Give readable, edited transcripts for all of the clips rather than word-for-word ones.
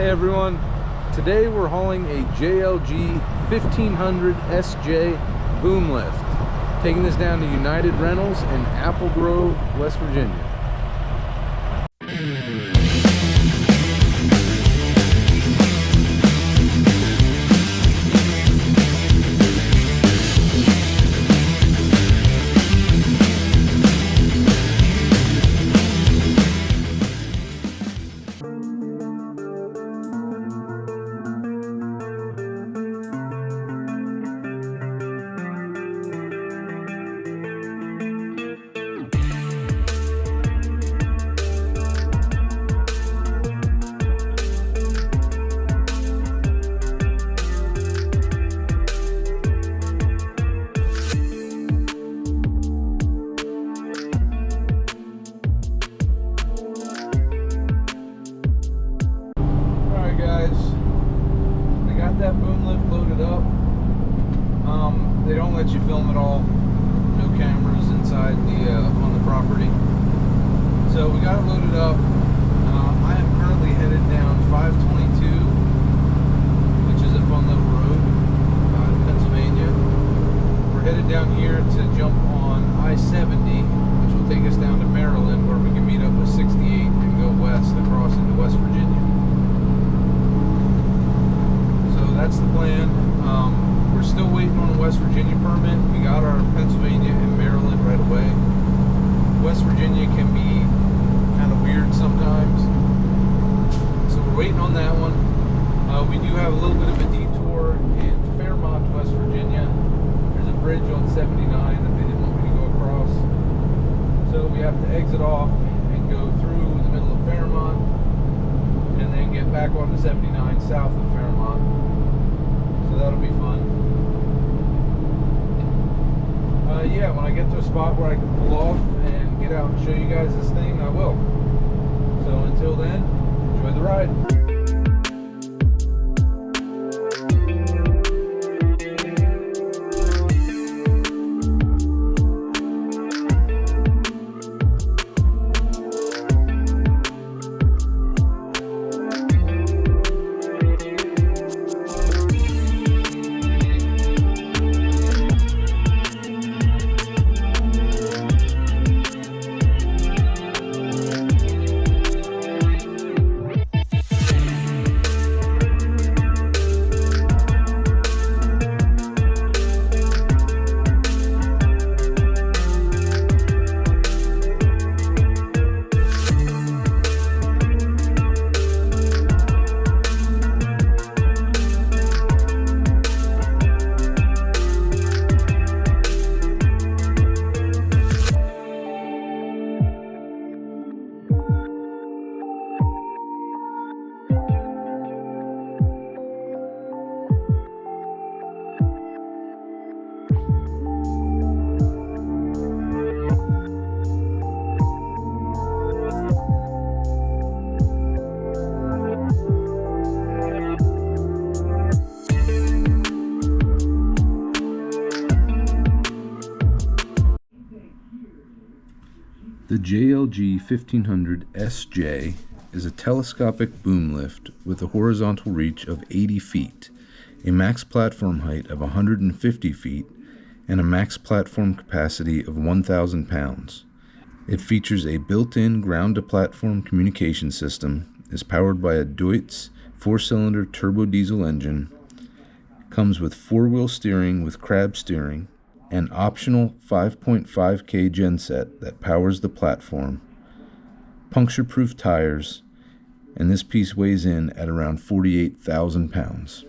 Hey everyone, today we're hauling a JLG 1500SJ boom lift. Taking this down to United Rentals in Apple Grove, West Virginia. That boom lift loaded up. They don't let you film at all. No cameras inside the on the property. So we got it loaded up. I am currently headed down 522, which is a fun little road in Pennsylvania. We're headed down here to jump on I-70, which will take us down to Maryland, where we can meet up with 68 and go west across into West Virginia. That's the plan. We're still waiting on a West Virginia permit. We got our Pennsylvania and Maryland right away. West Virginia can be kind of weird sometimes, so we're waiting on that one. We do have a little bit of a detour in Fairmont, West Virginia. There's a bridge on 79 that they didn't want me to go across, so we have to exit off and go through the middle of Fairmont and then get back onto 79 south of Fairmont. So that'll be fun. Yeah, when I get to a spot where I can pull off and get out and show you guys this thing, I will. So until then, enjoy the ride. The JLG 1500SJ is a telescopic boom lift with a horizontal reach of 80 feet, a max platform height of 150 feet, and a max platform capacity of 1,000 pounds. It features a built-in ground-to-platform communication system, is powered by a Deutz 4-cylinder turbo diesel engine, comes with 4-wheel steering with crab steering, an optional 5.5K genset that powers the platform, puncture-proof tires, and this piece weighs in at around 48,000 pounds.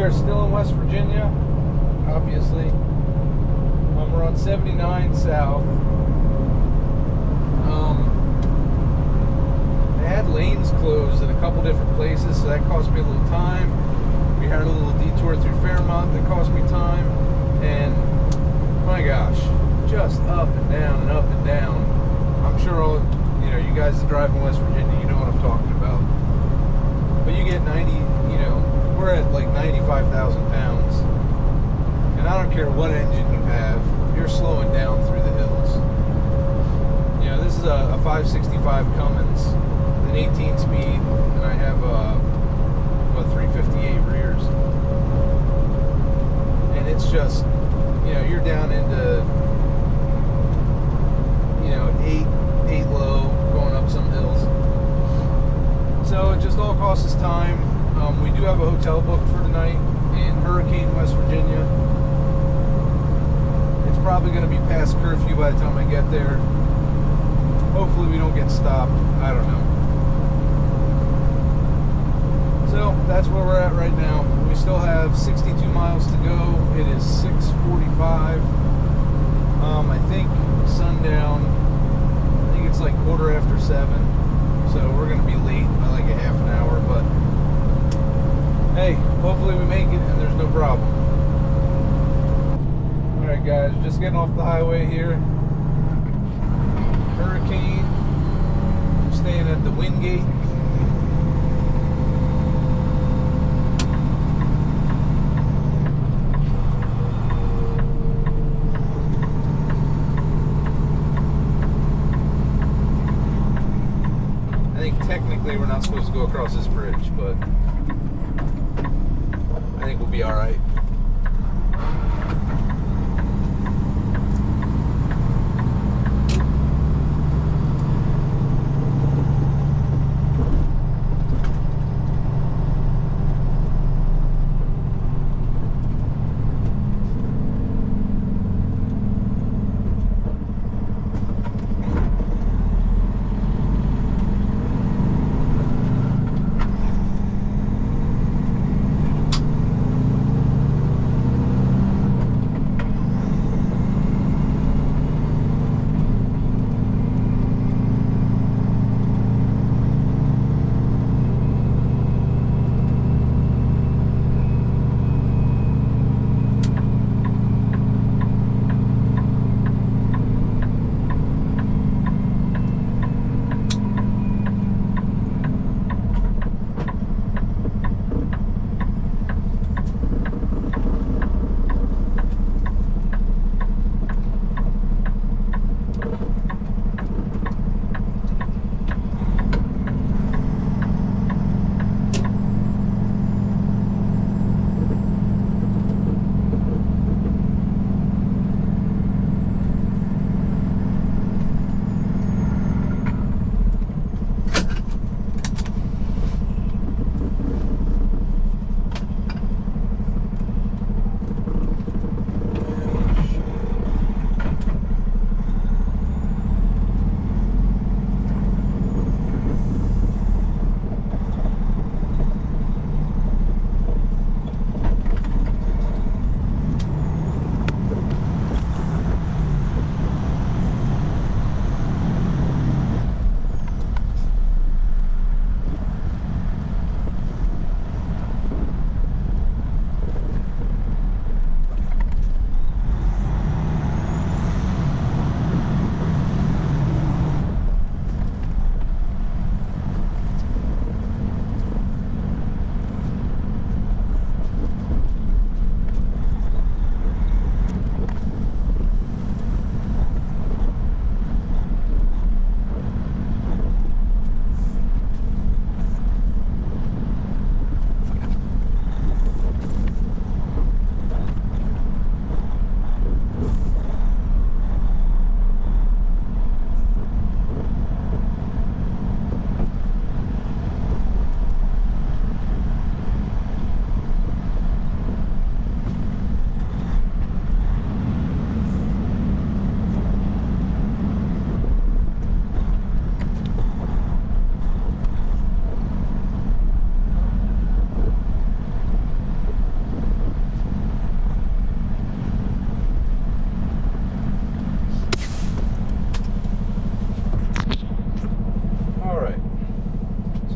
are still in West Virginia, obviously. We're on 79 South. They had lanes closed in a couple different places, so that cost me a little time. We had a little detour through Fairmont that cost me time. And my gosh, just up and down and up and down. I'm sure all, you guys that drive in West Virginia, you know what I'm talking about. But you get 90, we're at like 95,000 pounds. And I don't care what engine you have, you're slowing down through the hills. This is a 565 Cummins, an 18 speed, and I have a 358 rears. And it's just, you're down into, 8 low, going up some hills. So it just all costs us time. We do have a hotel booked for tonight in Hurricane, West Virginia. It's probably going to be past curfew by the time I get there. Hopefully we don't get stopped. I don't know. So that's where we're at right now. We still have 62 miles to go. It is 6:45. I think sundown. I think it's like 7:15. So we're going to be late by like a half an hour. But hey, hopefully we make it and there's no problem. Alright guys, just getting off the highway here. Hurricane. I'm staying at the Wingate. I think technically we're not supposed to go across this bridge, but I think we'll be alright.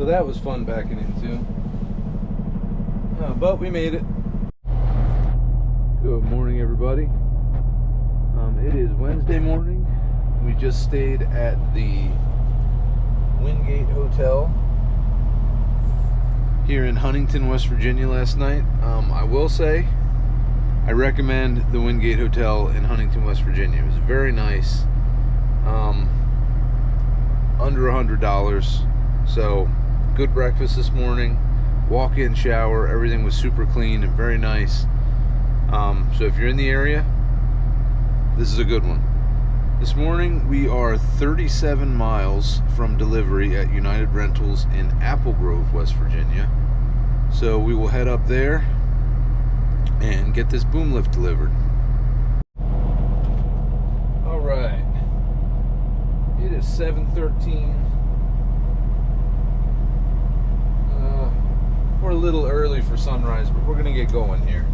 So that was fun backing into. But we made it. Good morning, everybody. It is Wednesday morning. We just stayed at the Wingate Hotel here in Huntington, West Virginia last night. I will say I recommend the Wingate Hotel in Huntington, West Virginia. It was very nice. Under $100. So good breakfast this morning, walk-in shower, everything was super clean and very nice. So if you're in the area, this is a good one. This morning we are 37 miles from delivery at United Rentals in Apple Grove, West Virginia. So we will head up there and get this boom lift delivered. All right, it is 7:13. We're a little early for sunrise, but we're gonna get going here.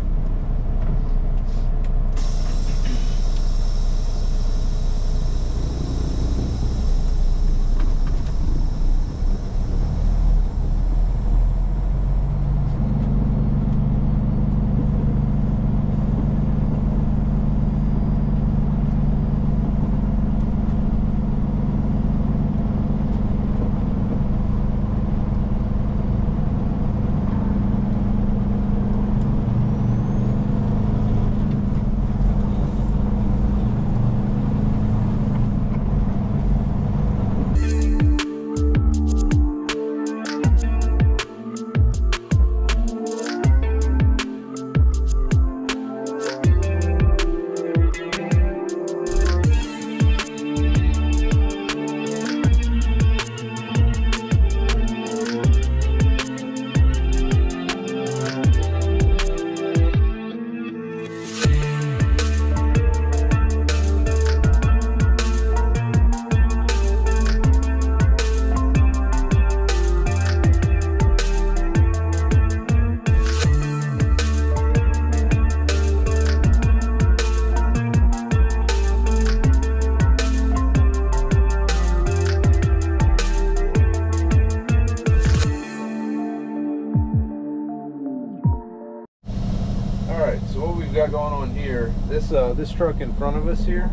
Going on here, this truck in front of us here,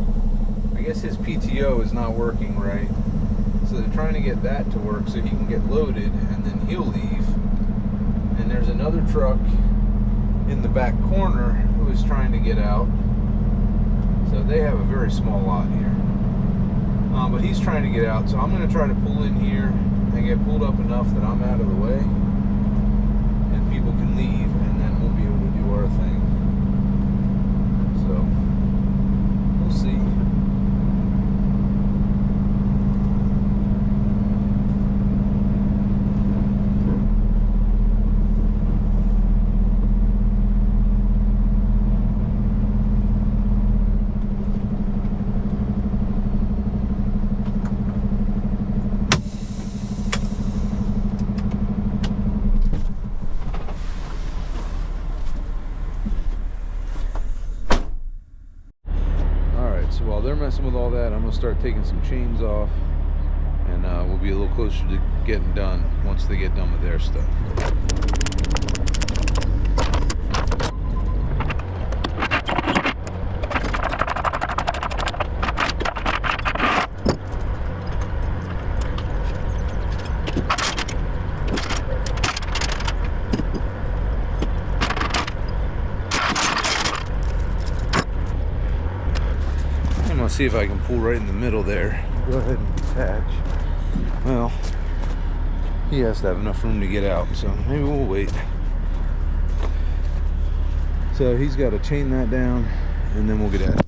I guess his PTO is not working right, so they're trying to get that to work so he can get loaded and then he'll leave. And there's another truck in the back corner who is trying to get out, so they have a very small lot here, but he's trying to get out, so I'm going to try to pull in here and get pulled up enough that I'm out of the way and people can leave, and then we'll be able to do our thing. So, we'll see. So while they're messing with all that, I'm going to start taking some chains off, and we'll be a little closer to getting done once they get done with their stuff. See if I can pull right in the middle there. Go ahead and attach. Well, he has to have enough room to get out, so maybe we'll wait. So he's got to chain that down, and then we'll get out.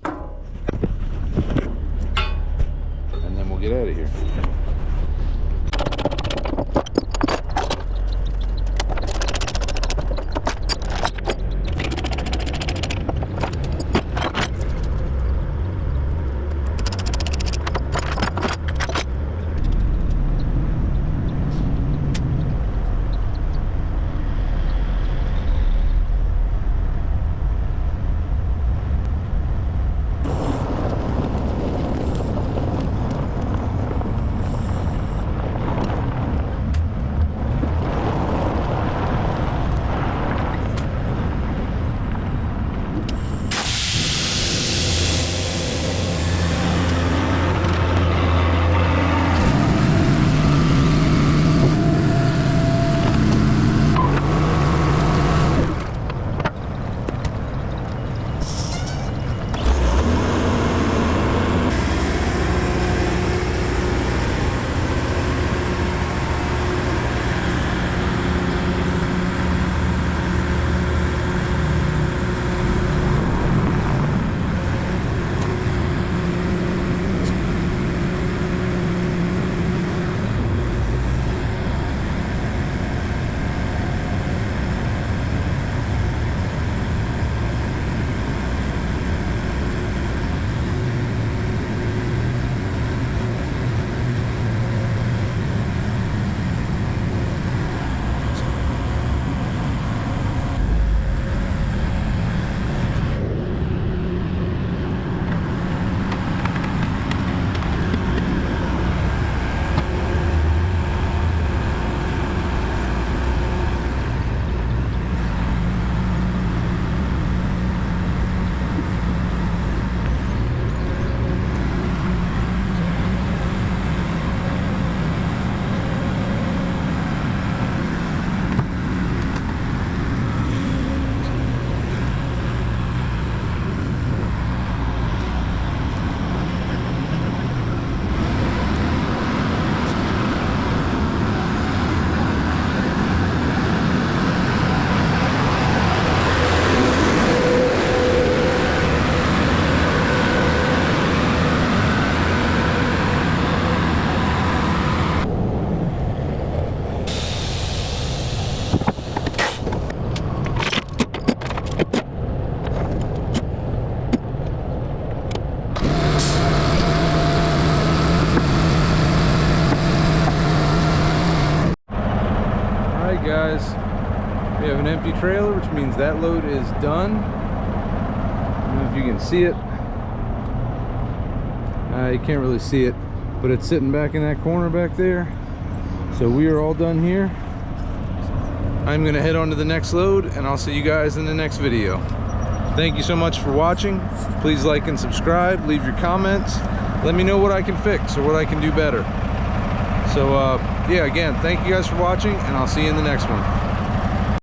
And then we'll get out of here. guys, we have an empty trailer, which means that load is done. I don't know if you can see it. You can't really see it, but it's sitting back in that corner back there. So we are all done here. I'm gonna head on to the next load, and I'll see you guys in the next video. Thank you so much for watching. Please like and subscribe, leave your comments. Let me know what I can fix or what I can do better. So yeah, again, thank you guys for watching, and I'll see you in the next one.